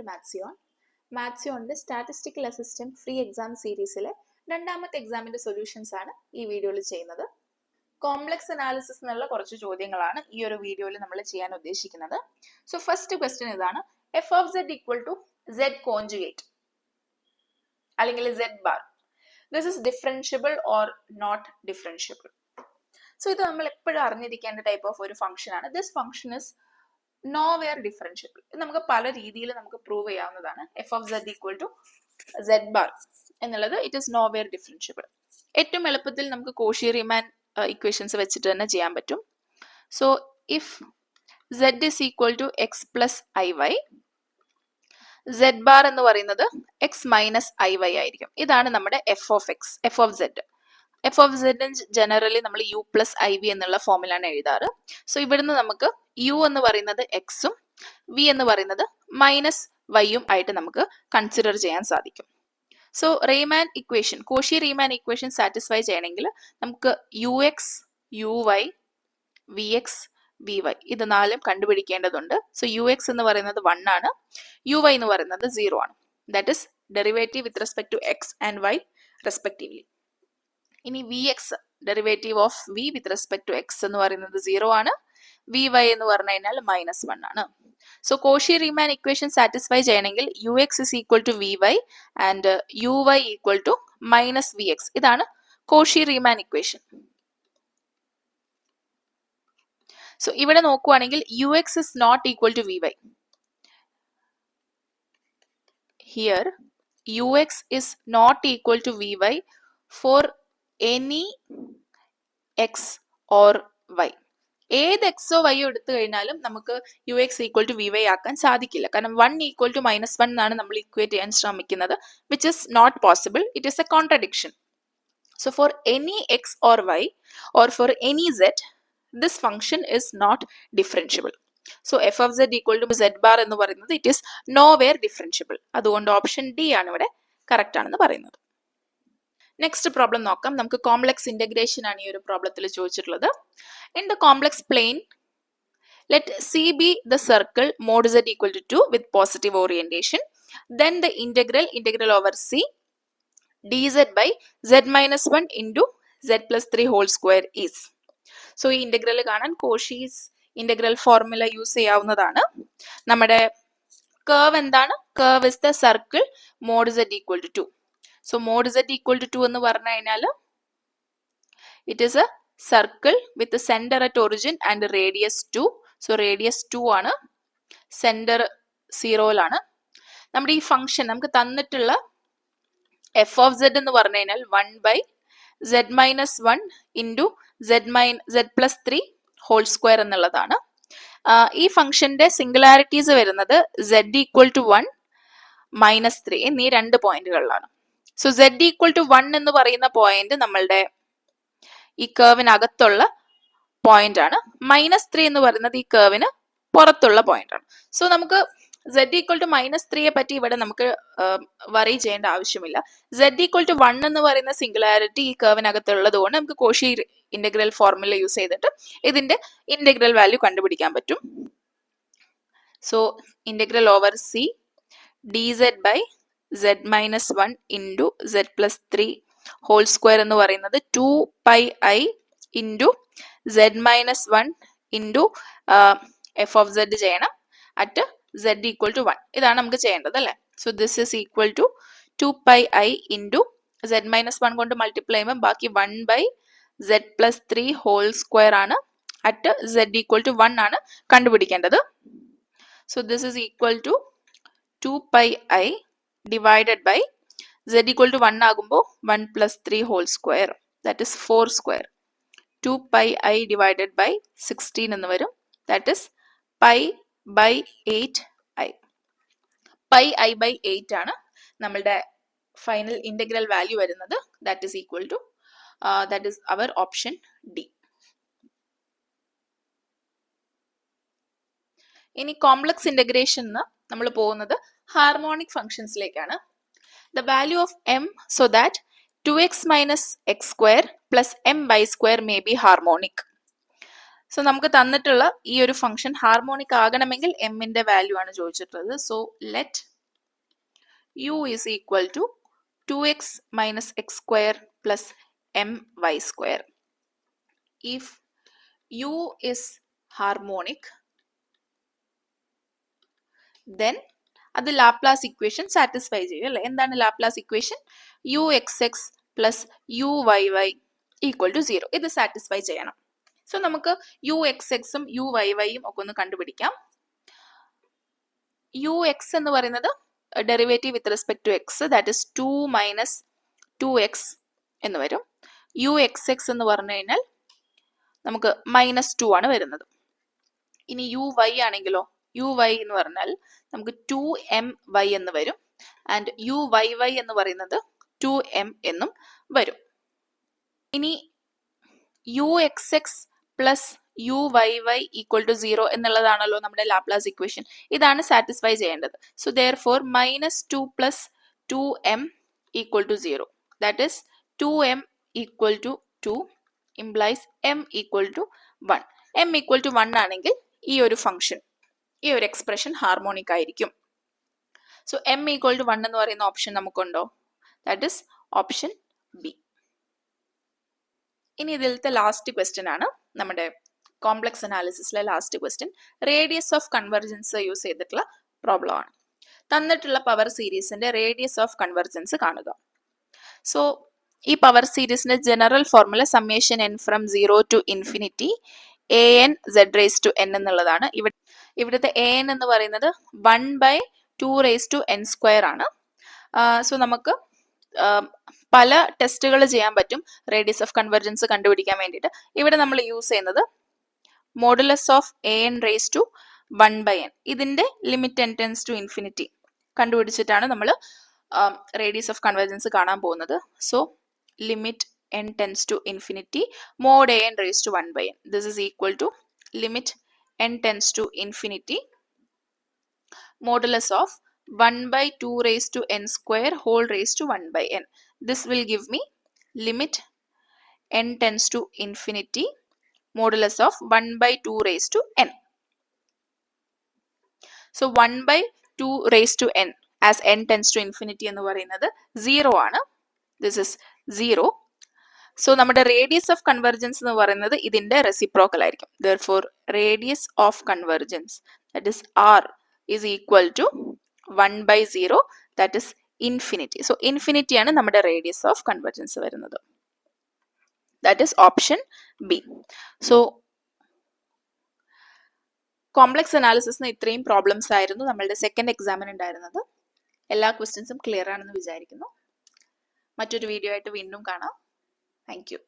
മാത്സിയോൺ. മാത്സിയോണിൻ്റെ statistical assistant free exam സീരീസിലെ രണ്ടാമത്തെ എക്സാമിൻ്റെ സൊല്യൂഷൻസ് ആണ് ഈ വീഡിയോയിൽ ചെയ്യുന്നത്. കോംപ്ലക്സ് അനാലിസിസ് എന്നുള്ള കുറച്ച് ചോദ്യങ്ങളാണ് ഈ ഒരു വീഡിയോയിൽ നമ്മൾ ചെയ്യാൻ ഉദ്ദേശിക്കുന്നത്. സോ ഫസ്റ്റ് ക്വസ്റ്റ്യൻ ഇതാണ്: F of Z equal to Z conjugate അല്ലെങ്കിൽ Z bar, this is differentiable or not differentiable. So ഇത് നമ്മൾ എപ്പോഴും അറിഞ്ഞിരിക്കേണ്ട ടൈപ്പ് ഓഫ് ഒരു ഫംഗ്ഷൻ ആണ്. This function is nowhere differentiable. നമുക്ക് പല രീതിയിൽ നമുക്ക് പ്രൂവ് ചെയ്യാവുന്നതാണ്. F of Z equal to Z bar എന്നുള്ളത് ഇറ്റ് ഇസ് nowhere differentiable. ഏറ്റവും എളുപ്പത്തിൽ നമുക്ക് കോഷി റീമാൻ ഇക്വേഷൻസ് വെച്ചിട്ട് തന്നെ ചെയ്യാൻ പറ്റും. So if z is equal to x plus i y, z bar എന്ന് പറയുന്നത് എക്സ് മൈനസ് ഐ വൈ ആയിരിക്കും. ഇതാണ് നമ്മുടെ f of x, f of z. F of z generally നമ്മൾ യു പ്ലസ് ഐ വി എന്നുള്ള ഫോമിലാണ് എഴുതാറ്. സോ ഇവിടുന്ന് നമുക്ക് യു എന്ന് പറയുന്നത് എക്സും വി എന്ന് പറയുന്നത് മൈനസ് വൈയും ആയിട്ട് നമുക്ക് കൺസിഡർ ചെയ്യാൻ സാധിക്കും. So Riemann equation, Cauchy Riemann equation satisfy ചെയ്യണമെങ്കിൽ നമുക്ക് U x, u y, v x, v y ഇത് നാലും കണ്ടുപിടിക്കേണ്ടതുണ്ട്. സോ യു എക്സ് എന്ന് പറയുന്നത് 1 ആണ്, യു വൈ എന്ന് പറയുന്നത് 0 ആണ്. That is derivative with respect to X and Y respectively. ഇനി V X derivative of V with respect to X എന്ന് പറയുന്നത് 0 ആണ്, വി വൈ എന്ന് പറഞ്ഞു കഴിഞ്ഞാൽ -1 ആണ്. So Cauchy Riemann equation satisfy ചെയ്യണമെങ്കിൽ U X is equal to V Y and U Y equal to minus V X. ഇതാണ് Cauchy Riemann equation. So ഇവിടെ നോക്കുവാണെങ്കിൽ U X is not equal to V Y. Here U X is not equal to V Y for any X or Y. ഏത് എക്സോ വൈയോ എടുത്തു കഴിഞ്ഞാലും നമുക്ക് U X equal to V Y ആക്കാൻ സാധിക്കില്ല. കാരണം 1 ഈക്വൽ ടു -1 എന്നാണ് നമ്മൾ ഇക്വേറ്റ് ചെയ്യാൻ ശ്രമിക്കുന്നത്, which is not possible. It is a contradiction. So for any X or y or for any z, this function is not differentiable. So f of Z equal to Z bar എന്ന് പറയുന്നത് it is nowhere differentiable. അതുകൊണ്ട് option D ആണ് ഇവിടെ correct ആണെന്ന് പറയുന്നത്. Next problem നോക്കാം. നമുക്ക് complex integration ആണ് ഈ ഒരു പ്രോബ്ലത്തിൽ ചോദിച്ചിട്ടുള്ളത്. In the complex plane let C be the circle mod z equal to 2 with positive orientation. Then the integral over C d z by z minus 1 into z plus 3 whole square is. So ഈ integral കാണാൻ Cauchy's integral formula use ചെയ്യാവുന്നതാണ്. നമ്മുടെ curve എന്താണ്? Curve is the circle mod z equal to 2. So mod z equal to 2 എന്ന് പറഞ്ഞു കഴിഞ്ഞാൽ it is A circle with centre at origin and radius 2. So radius 2 ആണ്, centre 0ലാണ്. നമ്മുടെ ഈ function നമുക്ക് തന്നിട്ടുള്ള എഫ് ഓഫ് സെഡ് എന്ന് പറഞ്ഞു കഴിഞ്ഞാൽ 1 by z minus 1 into z plus 3 whole square എന്നുള്ളതാണ്. ഈ ഫംഗ്ഷന്റെ സിംഗുലാരിറ്റീസ് വരുന്നത് സെഡ് ഈക്വൽ ടു 1, -3 എന്നീ 2 പോയിന്റുകളിലാണ്. സോ സെഡ് ഈക്വൽ ടു 1 എന്ന് പറയുന്ന പോയിന്റ് നമ്മളുടെ ഈ കർവിനകത്തുള്ള പോയിന്റ് ആണ്. -3 എന്ന് പറയുന്നത് ഈ കർവിന് പുറത്തുള്ള പോയിന്റ് ആണ്. സോ നമുക്ക് സെഡ് ഈക്വൽ ടു -3യെ പറ്റി ഇവിടെ നമുക്ക് വറി ചെയ്യേണ്ട ആവശ്യമില്ല. സെഡ് ഈക്വൽ ടു 1 എന്ന് പറയുന്ന സിംഗുലാരിറ്റി ഈ കർവിനകത്തുള്ളത് കൊണ്ട് നമുക്ക് കോഷി ഇന്റഗ്രൽ ഫോർമുല യൂസ് ചെയ്തിട്ട് ഇതിന്റെ ഇന്റഗ്രൽ വാല്യൂ കണ്ടുപിടിക്കാൻ പറ്റും. So integral over C d z by z minus 1 into z plus 3 whole square എന്ന് പറയുന്നത് 2 pi i into z minus 1 into f of z ചെയ്യണം അറ്റ് സെഡ് ഈക്വൽ ടു 1. ഇതാണ് നമുക്ക് ചെയ്യേണ്ടത് അല്ലേ. So this is equal to 2 pi i into z minus 1 കൊണ്ട് multiply ചെയ്യുമ്പോൾ ബാക്കി 1 by z plus 3 whole square ആണ് അറ്റ് സെഡ് ഈക്വൽ ടു 1 ആണ് കണ്ടുപിടിക്കേണ്ടത്. So this is equal to 2 pi i divided by z equal to 1 ആകുമ്പോൾ 1 plus 3 whole square, that is 4 square. 2 pi I divided by 16 എന്ന് വരും, that is pi by 8 I. pi I by 8 ആണ് നമ്മളുടെ final integral value വരുന്നത്. that is equal to that is our option D. ഇനി complex integration നമ്മൾ പോകുന്നത് harmonic ഫംഗ്ഷൻസിലേക്കാണ്. The value of M so that 2x minus x square plus m by square may be harmonic. So നമുക്ക് തന്നിട്ടുള്ള ഈ ഒരു function harmonic ആകണമെങ്കിൽ എമ്മിന്റെ വാല്യൂ ആണ് ചോദിച്ചിട്ടുള്ളത്. So let u is equal to 2x minus x square plus my square. If u is harmonic, then അത് Laplace equation satisfy ചെയ്യും അല്ലേ? എന്താണ് Laplace equation? U X X plus U Y Y equal to 0. ഇത് satisfy ചെയ്യണം. So നമുക്ക് U x എക്സും u y വൈയും ഒക്കെ ഒന്ന് കണ്ടുപിടിക്കാം. യു എക്സ് എന്ന് പറയുന്നത് derivative with respect to x, that is 2 minus 2x എന്ന് വരും. യു എക്സ് എക്സ് എന്ന് പറഞ്ഞു കഴിഞ്ഞാൽ നമുക്ക് -2 ആണ് വരുന്നത്. ഇനി യു വൈ ആണെങ്കിലോ, യു വൈ എന്ന് പറഞ്ഞാൽ നമുക്ക് 2my എന്ന് വരും. ആൻഡ് യു വൈ വൈ എന്ന് പറയുന്നത് 2m എന്നും വരും. ഇനി U X X plus U Y Y equal to 0 എന്നുള്ളതാണല്ലോ നമ്മുടെ ലാപ്ലാസ് ഇക്വേഷൻ. ഇതാണ് സാറ്റിസ്ഫൈ ചെയ്യേണ്ടത്. So therefore -2 plus 2m equal to 0. That is 2m equal to 2 implies m equal to 1. m equal to 1 ആണെങ്കിൽ ഈ ഒരു ഫംഗ്ഷൻ, ഈ ഒരു expression harmonic ആയിരിക്കും. സോ m ഈക്വൽ ടു 1 എന്ന് പറയുന്ന ഓപ്ഷൻ നമുക്കുണ്ടോ? That is option B. ഇനി ഇതിലത്തെ ലാസ്റ്റ് ക്വസ്റ്റ്യൻ ആണ് നമ്മുടെ കോംപ്ലക്സ് അനാലിസിസിലെ last question. Radius of convergence use ചെയ്തിട്ടുള്ള പ്രോബ്ലം ആണ്. തന്നിട്ടുള്ള പവർ സീരീസിന്റെ റേഡിയസ് ഓഫ് കൺവെർജൻസ് കാണുക. സോ ഈ പവർ സീരീസിന്റെ general formula summation n from 0 to infinity an z raise to n എന്നുള്ളതാണ്. ഇവിടുത്തെ an എന്ന് പറയുന്നത് 1/2 റേസ് ടു n സ്ക്വയർ ആണ്. സോ നമുക്ക് പല ടെസ്റ്റുകൾ ചെയ്യാൻ പറ്റും റേഡിയസ് ഓഫ് കൺവെർജൻസ് കണ്ടുപിടിക്കാൻ വേണ്ടിയിട്ട്. ഇവിടെ നമ്മൾ യൂസ് ചെയ്യുന്നത് modulus of an raise to 1/n. ഇതിന്റെ limit n tends to infinity കണ്ടുപിടിച്ചിട്ടാണ് നമ്മൾ റേഡിയസ് ഓഫ് കൺവെർജൻസ് കാണാൻ പോകുന്നത്. So limit n tends to infinity mod an raised to 1/n. This is equal to limit n tends to infinity modulus of 1/2 raised to n square whole raised to 1/n. This will give me limit n tends to infinity modulus of 1/2 raised to n. So 1/2 raised to n as n tends to infinity എന്ന് പറയുന്നത് 0 ആണ്. This is 0. So നമ്മുടെ radius of convergence എന്ന് പറയുന്നത് ഇതിന്റെ reciprocal ആയിരിക്കും. Therefore radius of convergence that is r is equal to 1/0, that is infinity. So infinity ആണ് നമ്മുടെ റേഡിയസ് ഓഫ് കൺവെർജൻസ് വരുന്നത്. That is option B. So complex അനാലിസിസിന് ഇത്രയും പ്രോബ്ലംസ് ആയിരുന്നു നമ്മളുടെ സെക്കൻഡ് എക്സാമിന് ഉണ്ടായിരുന്നത്. എല്ലാ ക്വസ്റ്റ്യൻസും ക്ലിയർ ആണെന്ന് വിചാരിക്കുന്നു. മറ്റൊരു വീഡിയോ ആയിട്ട് വീണ്ടും കാണാം. Thank you.